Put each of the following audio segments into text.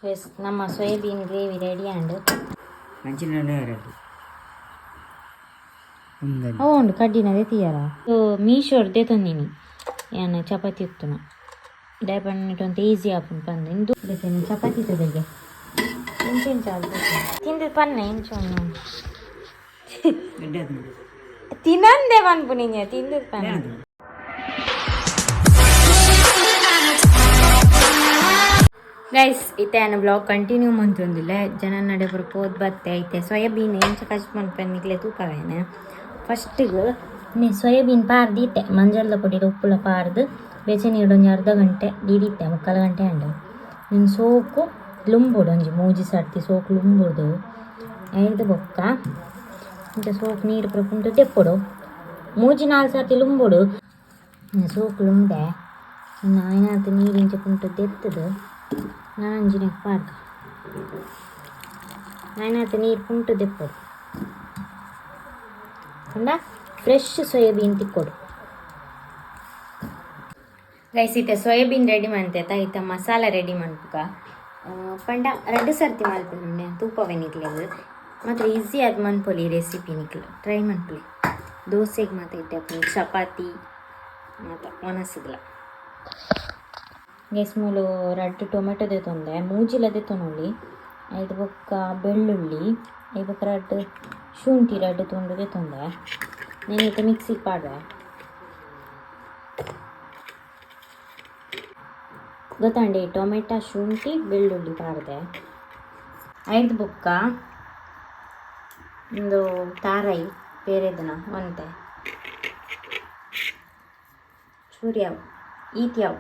S ನಮ್ಮ soybean gravy ready and అవును కడ్డినదే తీయరా మీషోర్దే ತಂದಿನಿ ಏನು ಚಪಾತಿ ಇತ್ತುನ ಡೈಪಣ್ಣು ಈಸಿ ಆಪುಂಡು ಪಂದು ಇಂದು ಚಪಾತಿ ತದೆಗೆ ಇಂಚೆಂಚ ತಿಂದು ಪನ್ನೆ ಇಂಚೊಂದು ತಿನ್ನಂದೆ ಪನ್ಪು ನಿಂಗೆ ತಿಂದು ಪನ್ನೆ ಗೈಸ್ ಇತ್ತೆ ನಾನು ಬ್ಲಾಗ್ ಕಂಟಿನ್ಯೂ ಮಂತೊಂದಿಲ್ಲ ಜನ ನಡೆ ಪೋದ್ ಬತ್ತೆ ಐತೆ ಸೋಯಾಬೀನ್ ಎಂಚ ಕಷ್ಟ ಮನ್ಪನ್ನಿಕ್ಲೆ ತೂಪವೇನೆ ಫಸ್ಟಿಗೆ ಸೋಯಾಬೀನ್ ಪಾರ್ದು ಇಟ್ಟೆ ಮಂಜಾಳದ ಪುಡಿದ ಉಪ್ಪುಲ ಪಾರ್ದು ಬೆಚ್ಚ ನೀರು ಒಂಜಿ ಅರ್ಧ ಗಂಟೆ ಇಡಿತ್ತೆ ಮುಕ್ಕಾಲು ಗಂಟೆ ಅಂಡು ನೀನು ಸೋಕು ಲುಂಬುಡು ಒಂಜಿ ಮೂಜಿ ಸರ್ತಿ ಸೋಕು ಲುಂಬುಡು ಐದು ಬೊಕ್ಕ ಇಂಥ ಸೋಕು ನೀರು ಪುಂಟು ತೆಪ್ಪುಡು ಮೂಜಿ 4 ಸರ್ತಿ ಲುಂಬುಡು ಸೋಕು ಲುಂಡೆ ನಾಯಿನಾತು ನೀರಿಂಚ ಪುಂಟು ತೆತ್ತದು ನಾನಂಜಿನ ಪಾರ್ಕ ನಾಯಿನಾತು ನೀರು ಪುಂಟು ತೆಪ್ಪುಡು ಅಂಡ ಫ್ರೆಶ್ ಸೋಯಾಬೀನ್ ತಿಕ್ಕೊಡು ಗೈಸ್ ಇತ್ತೆ ಸೋಯಾಬೀನ್ ರೆಡಿ ಮಾಡ್ತೈತ ಇತ್ತ ಮಸಾಲ ರೆಡಿ ಮಾಡ್ಬೇಕ ಪಂಡ 2 ಸರ್ತಿ ಮಲ್ಪುಂಡೆ ತೂಪವೇ ನಿಕ್ಲೆದು ಮಾತ್ರ ಈಸಿ ಅದು ಮನ್ಪೊಲಿ ಈ ರೆಸಿಪಿ ನಿಕ್ಲು ಟ್ರೈ ಮನ್ಪೊಲಿ ದೋಸೆಗೆ ಮಾತ್ರ ಇಟ್ಟೆ ಚಪಾತಿ ಮತ್ತು ಒಣಸಿದ್ಲ ಗೈಸ್ ಮೂಲು 2 ಟೊಮೆಟೊ ತೆತ್ತೊಂದೆ ಮೂಜಿಲ ತೆತ್ತೊನೊಳ್ಳಿ 5 ಬೊಕ್ಕ ಬೆಳ್ಳುಳ್ಳಿ 5 ಬೊಕ್ಕ 2 ಶುಂಠಿ 2 ತುಂಡು ತೆತ್ತೊಂದೆ ನೆನೈತೆ ಮಿಕ್ಸಿಗೆ ಪಾಡ್ರೆ ಗೊತ್ತಂಡಿ ಟೊಮೆಟೊ ಶುಂಠಿ ಬೆಳ್ಳುಳ್ಳಿ ಪಾಡ್ದೆ 5 ಬೊಕ್ಕ ಒಂದು ತಾರಾಯಿ ಬೇರೆದನ ಒಂತೆ ಚೂರ್ಯಾವು ಈತ್ಯಾವು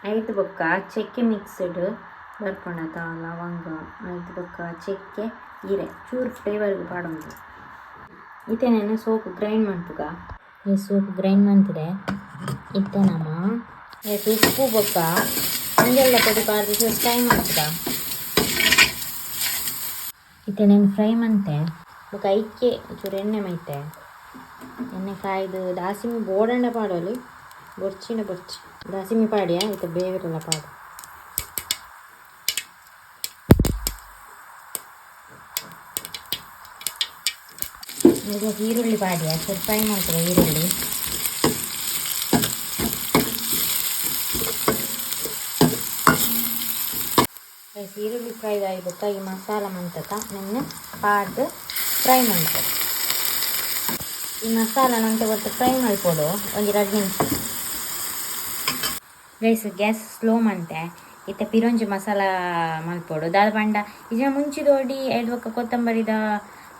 5 ಬೊಕ್ಕ ಚಕ್ಕೆ ಮಿಕ್ಸ್ಡ್ ಬರ್ಕೊಂಡತ ಲವಂಗ 5 ಬೊಕ್ಕ ಚಕ್ಕೆ ಈರೆ ಚೂರು ಫ್ಲೇವರ್ಗೆ ಪಾಡೋದು ಇತ್ತೇನೇನು ಸೋಪು ಗ್ರೈಂಡ್ ಮಾಡ್ತುಗ ಈ ಸೋಪು ಗ್ರೈಂಡ್ ಮಾಡ್ತಿದೆ ಇತ್ತೆ ನಮ್ಮ ಉಪ್ಪು ಬೊಕ್ಕ ಮಂಜೆಲ್ಲ ಪೊಡಿ ಪಾರ್ದು ಚೂರು ಫ್ರೈ ಮಾಡ್ತುಗ ಇತ್ತೆ నేను ಫ್ರೈ ಮಂತೆ ಬೊಕ್ಕ ಐಕ್ಕೆ ಚೂರು ಎಣ್ಣೆ ಮೈತೆ ಎಣ್ಣೆ ಕಾಯ್ದು ದಾಸಿಮಿ ಬೋಡಂಡ ಪಾಡೋಲಿ ಬೊರ್ಚಿನ ಬೊರ್ಚಿ ದಾಸಿಮಿ ಪಾಡಿಯ ಇತ್ತೆ ಬೇವಿರಲ್ಲ ಪಾಡು ಈಗ ಈರುಳ್ಳಿ ಪಾಡಿಯ ಚೂರು ಫ್ರೈ ಮಾಡ್ತೇವೆ ಈರುಳ್ಳಿ ಈರುಳ್ಳಿ ಫ್ರೈ ಆಗಿಬಿಟ್ಟ ಈ ಮಸಾಲ ಮಂತಕ ನನ್ನ ಪಾಡ್ದು ಫ್ರೈ ಮಾಡ್ತೆ ಈ ಮಸಾಲ ನಂತರ ಒಟ್ಟು ಫ್ರೈ ಮಾಡ್ಕೊಡು ಒಂದು 2 ನಿಮಿಷ ಗೈಸ್ ಗ್ಯಾಸ್ ಸ್ಲೋ ಮಂತೆ ಇತ್ತ ಪಿರೊಂಜಿ ಮಸಾಲ ಮಲ್ಪೊಡು ದಾದ ಪಂಡ ಇಜ ಮುಂಚಿದೋಡಿ 5 ಬೊಕ್ಕ ಕೊತ್ತಂಬರಿದ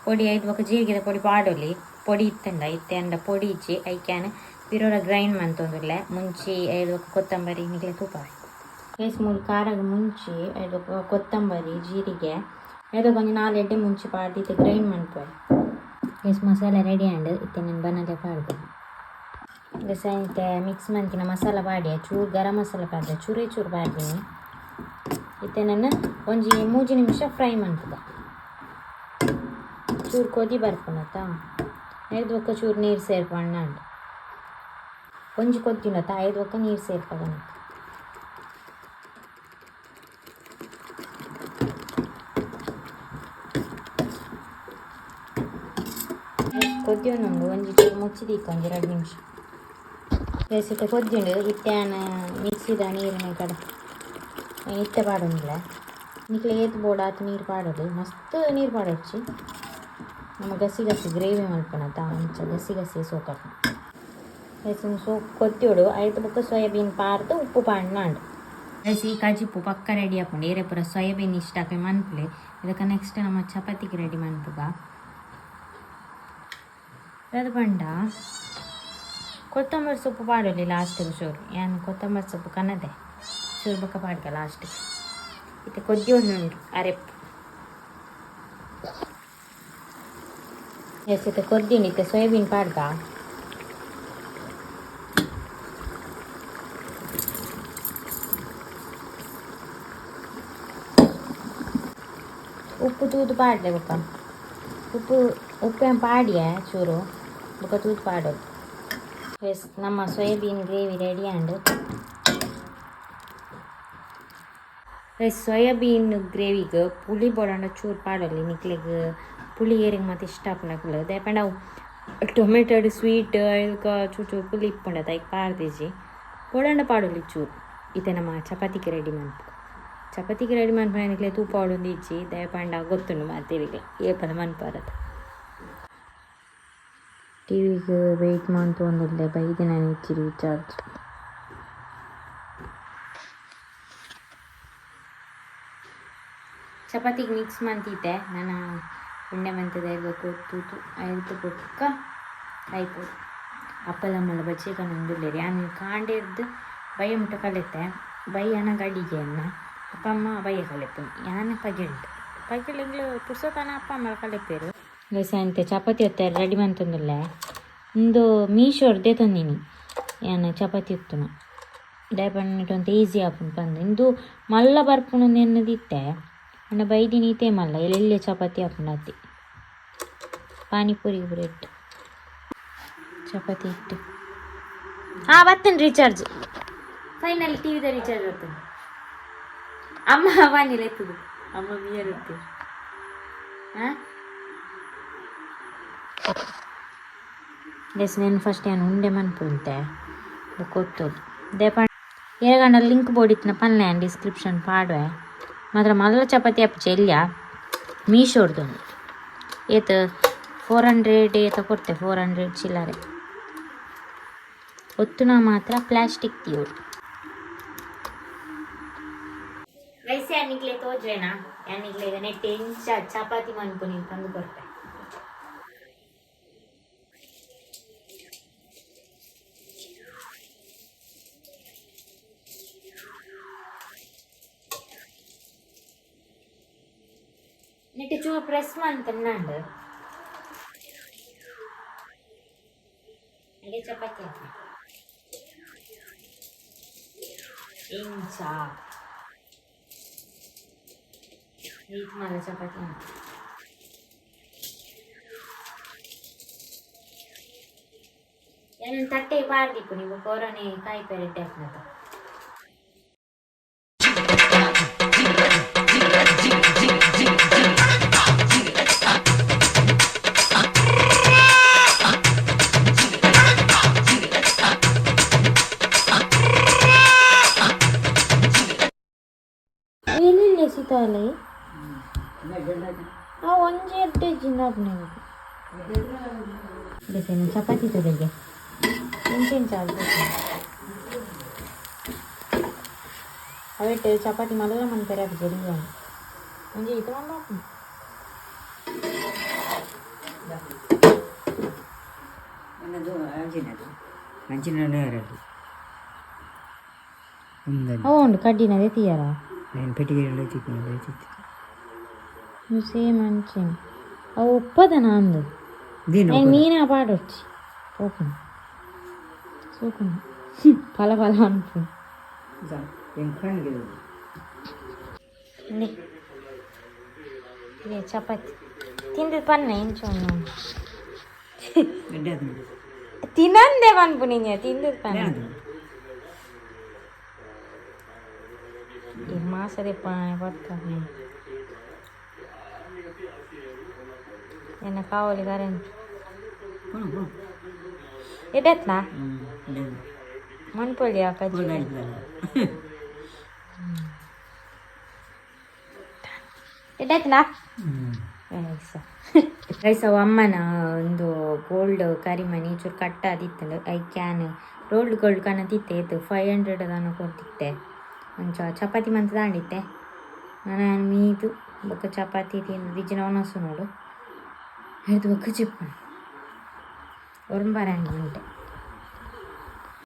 ಪೊಡಿ 5 ಬೊಕ್ಕ ಜೀರಿಗೆದ ಪೊಡಿ ಪಾಡೊಲಿ ಪೊಡಿ ಇತ್ತಂಡ ಇತ್ತೆ ಅಂಡ ಪೊಡಿ ಇಜ್ಜಿ ಐಕ್ಯಾನ್ ಪಿರೋರ ಗ್ರೈಂಡ್ ಮಂತೊಂದುಲ್ಲೆ ಮುಂಚಿ 5 ಬೊಕ್ಕ ಕೊತ್ತಂಬರಿ ನಿಕ್ಲೆ ತೂಪಾಯಿ ಗೈಸ್ ಮೂರು ಖಾರಾಗ ಮುಂಚಿ 5 ಬೊಕ್ಕ ಕೊತ್ತಂಬರಿ ಜೀರಿಗೆ 5 ಕೊಂಚ 4 ಎಡ್ಡೆ ಮುಂಚಿ ಪಾಡ್ದು ಇತ್ತೆ ಗ್ರೈಂಡ್ ಮನ್ಪೊಯ್ ಗೈಸ್ ಮಸಾಲ ರೆಡಿ ಆಂಡ್ ಇತ್ತೆ ನಾನು ಬನ್ನದೆ ಪಾಡ್ದೆ ಗೈಸ್ ಇತ್ತೆ ಮಿಕ್ಸ್ ಮಂತಿನ ಮಸಾಲ ಪಾಡಿ ಚೂರು ಗರಂ ಮಸಾಲ ಪಾಡ್ದೆ ಚೂರೇ ಚೂರು ಪಾಡ್ದೀನಿ ಇತ್ತೆ ನಾನು ಒಂಜಿ 3 ನಿಮಿಷ ಫ್ರೈ ಮನ್ಪುಗ ಚೂರು ಕೊದಿ ಬರ್ಪುನತ 5 ಬೊಕ್ಕ ಚೂರು ನೀರು ಸೇರ್ಪಣ್ಣ ಒಂಜಿ ಕೊದ್ದಿನತ 5 ಬೊಕ್ಕ ನೀರು ಸೇರ್ಪಗನ ಕೊದ್ದಿಯೊಂದುಂಡು ಒಂಜಿ ಚೂರು ಮುಚ್ಚಿದಿಕ್ಕ ಒಂಜಿ 2 ನಿಮಿಷ ಗೈಸ್ ಇತ್ತೆ ಕೊದ್ದಿಂಡು ಇತ್ತೆನ ಮಿಕ್ಸಿದ ನೀರಿನ ಕಡೆ ಇತ್ತೆ ಪಾಡೊಂದಿಲ್ಲ ನಿಕ್ಲೆ ಏತ್ ಬೋಡ ಆತು ನೀರು ಪಾಡೋದು ಮಸ್ತ್ ನೀರು ಪಾಡೋಚ್ಚಿ ನಮ್ಮ ಗಸಿ ಗಸಿ ಗ್ರೇವಿ ಮಲ್ಪನತ ಅಂಚ ಗಸಿ ಗಸಿ ಸೋಕಪ್ಪ ಗೈಸ್ ಸೋಕ್ ಕೊತ್ತಿಯೋಡು 5 ಬೊಕ್ಕ ಸೋಯಾಬೀನ್ ಪಾರ್ದು ಉಪ್ಪು ಪಾಡ್ನಾಂಡು ಗೈಸ್ ಈ ಕಜಿಪ್ಪು ಪಕ್ಕ ರೆಡಿ ಹಾಕೊಂಡು ಏರೆ ಪೂರ ಸೋಯಾಬೀನ್ ಇಷ್ಟ ಹಾಕಿ ಮನ್ಪುಲೆ ಇದಕ್ಕೆ ನೆಕ್ಸ್ಟ್ ನಮ್ಮ ಚಪಾತಿಗೆ ರೆಡಿ ಮನ್ಪುಗ ಅದು ಪಂಡ ಕೊತ್ತಂಬರಿ ಸೊಪ್ಪು ಪಾಡೋಲಿ ಲಾಸ್ಟಿಗೆ ಚೂರು ಏನು ಕೊತ್ತಂಬರಿ ಸೊಪ್ಪು ಕನ್ನದೆ ಚೂರು ಬೊಕ್ಕ ಪಾಡ್ಕ ಲಾಸ್ಟಿಗೆ ಇತ್ತೆ ಕೊದ್ದಿ ಒಂದುಂಟು ಅರೆಪ್ಪು ಎಸ್ ಇತ್ತೆ ಕೊದ್ದಿನ ಇತ್ತೆ ಸೋಯಾಬೀನ್ ಪಾಡ್ದ ಉಪ್ಪು ತೂದು ಪಾಡ್ದೆ ಬೊಕ್ಕ ಉಪ್ಪೇನು ಪಾಡಿಯ ಚೂರು ಬೊಕ್ಕ ತೂದು ಪಾಡೋದು ಎಸ್ ನಮ್ಮ soybean gravy ready and soybean ಗ್ರೇವಿಗೆ ಪುಳಿ ಬೋಡಂಡ ಚೂರು ಪಾಡಲ್ಲಿ ನಿಕ್ಲಿಗೆ ಪುಳಿ ಏರಿಗೆ ಮತ್ತೆ ಇಷ್ಟ ಹಾಪನಕ್ಲು ದೇಪಂಡ ಅವು ಟೊಮೆಟೊ ಸ್ವೀಟ್ ಇದಕ್ಕೆ ಚೂರು ಚೂರು ಪುಳಿ ಇಪ್ಪುಂಡದ ಈಗ ಪಾಡ್ದಿಜಿ ಬೋಡಂಡ ಪಾಡಲಿ ಚೂರು ಇದೆ ನಮ್ಮ ಚಪಾತಿಗೆ ರೆಡಿ ಮಾಡ್ಬೇಕು ಚಪಾತಿಗೆ ರೆಡಿ ಮಾಡ್ಪನಿಕ್ಲೆ ತೂಪ ಹೊಡೊಂದು ಇಚ್ಚಿ ದಯಪಂಡ ಗೊತ್ತುಂಡು ಮಾತೇವಿಗೆ ಏಪದ ಮನ್ಪಾರದು ಟಿವಿಗೆ ವೆಯ್ಟ್ ಮಾಡ್ತು ಒಂದಿಲ್ಲ ಬೈದು ನಾನು ಇಚ್ಚಿ ರೀಚಾರ್ಜ್ ಚಪಾತಿಗೆ ಮಿಕ್ಸ್ ಮಾಡ್ತಿದ್ದೆ ನಾನು ಉಂಡೆ ಮಂತದ ಇರಬೇಕು ತೂತು ಐದು ಬೊಕ್ಕ ಆಯ್ತು ಅಪ್ಪಲಮ್ಮಲ ಬಜ್ಜಿಗೆ ನಂದುಲ್ಲೇರಿ ನಾನು ಕಾಂಡಿರ್ದು ಬಯ್ಯ ಮುಟ್ಟ ಕಲಿತೆ ಬಯ್ಯನ ಗಡಿಗೆ ಅನ್ನ ಅಪ್ಪ ಅಮ್ಮ ಬಯ್ಯ ಕಲಿಪು ಯಾನ ಪಗಿಳಿಂಗ್ಳು ಪುಸ್ತಕನ ಅಪ್ಪ ಅಮ್ಮ ಕಲಿಪೇರು ಸಂತೆ ಚಪಾತಿ ಹೊತ್ತಾರೆ ರೆಡಿ ಮಾಡ್ತಂದಿಲ್ಲ ಒಂದು ಮೀಶೋರ್ದೇ ತಂದೀನಿ ಏನು ಚಪಾತಿ ಹೊತ್ತುನ ದಯಪಣ್ಣಿಟ್ಟು ಅಂತ ಈಸಿ ಆಪುಂಡು ಬಂದು ಇಂದು ಮಲ್ಲ ಬರ್ಪುಣು ಎನ್ನದಿತ್ತೆ ಅಣ್ಣ ಬೈದಿನಿ ಈತೆ ಮಲ್ಲ ಎಲ್ಲೆಲ್ಲೇ ಚಪಾತಿ ಹಾಕೊಂಡು ಅತ್ತಿ ಪಾನಿಪುರಿ ಬ್ರೆಡ್ ಚಪಾತಿ ಇಟ್ಟು ಬರ್ತೇನೆ ರೀಚಾರ್ಜ್ ಫೈನಲ್ ಟಿವಿದ ರೀಚಾರ್ಜ್ ಬರ್ತೇನೆ ಅಮ್ಮ ಬಾನಿಲ್ಲ ಎತ್ತದು ಅಮ್ಮ ಮೀಯರ್ ಇರ್ತೀವಿ ನಾನು ಫಸ್ಟ್ ಏನು ಉಂಡೆ ಮನ್ಪುಂತೆ ಗೊತ್ತೋದು ದೇಪ ಏರಗಂಡ ಲಿಂಕ್ ಬೋರ್ಡ್ ಪನ್ಲೆ ಡಿಸ್ಕ್ರಿಪ್ಷನ್ ಪಾಡ್ವೆ ಮಾತ್ರ ಮಲ್ಲ ಚಪಾತಿ ಅಪ್ಪಚೆ ಇಲ್ಲ ಮೀಶೋರ್ದೊಂದು ಏತ 400 ಏತ ಕೊಡ್ತೆ 400 ಚಿಲ್ಲರೆ ಒತ್ತುನ ಮಾತ್ರ ಪ್ಲಾಸ್ಟಿಕ್ ತೀವ್ರು ರೈಸ್ ಯಾನಿಕ್ಲೆ ತೋಜ್ವೇನಾ ಯಾನಿಕ್ಲೆ ಈಗ ನೆಟ್ಟೆ ಇಂಚ ಚಪಾತಿ ಮನ್ಪುನಿ ತಂದು ಕೊಡ್ತೆ ನೆಟ್ಟೆ ಚೂರು ಪ್ರೆಸ್ ಮಾಡ್ತಣ್ಣಂಡು ಹಾಗೆ ಚಪಾತಿ ಹಾಕಿ ಇಂಚ ನೀಟ್ ಮಾಡ ಚಪಾತಿ ಹಾಕಿ ಏನೇನು ತಟ್ಟೆ ಪಾರ್ದಿಪ್ಪು ನೀವು ಕೊರೋನೆ ಕಾಯಿ ಪೆರಟ್ಟೆ ಹಾಕ್ನದ ಸಿತಾಲೆ ಒಂಜಿ ಎಡ್ಡೆ ಜಿಂದಾಪನೆ ಬೇಸೇನು ಚಪಾತಿ ತೊಡೆಗೆ ಇಂಚೆಂಚ ಅವಟ್ಟು ಚಪಾತಿ ಮಲ್ಲ ಮಾಡ್ತಾರೆ ಅದು ಜಡಿಗೆ ಒಂಜಿ ಇದು ಮಾಡ್ಬೇಕು అవును కడ్డినదే తీయరా నేను పెట్టిగేళ్ళు సేమ్ మంచి అవి ఉప్పదనా అందు నేను మీనా పాడొచ్చి ఓపెన్ సూకున్నా పల పల అనుకు చపాతి తింది పన్న ఇంచు తినందేమనుకు నేను తింది పన్న ಮಾಸದೆ ಬರ್ತಾರೆ ಏನ ಕಾವಲಿ ಕರೆಂಟ್ ಎಡೆತ್ನಾ ಮನ್ಪೊಳ್ಳಿ ಹಾಕಿ ಎಡೆತ್ನಾ ರೈಸ ಅಮ್ಮನ ಒಂದು ಗೋಲ್ಡ್ ಕರಿಮನಿ ಚೂರು ಕಟ್ಟಾದಿತ್ತಂಡು ಐ ಕ್ಯಾನ್ ರೋಲ್ಡ್ ಗೋಲ್ಡ್ ಕನ್ನತಿತ್ತೆ ಇದು 500 ಅದನ್ನು ಕೊಡ್ತಿತ್ತೆ ಒಂಚ ಚಪಾತಿ ಮಂತ ತಾಂಡಿತ್ತೆ ನಾನು ಮೀದು ಬೊಕ್ಕ ಚಪಾತಿ ತಿಂದು ದಿಜ್ಜಿನ ಒಣಸು ನೋಡು ಇದು ಬೊಕ್ಕ ಚಿಪ್ಪು ಒರಂಬಾರ ಉಂಟೆ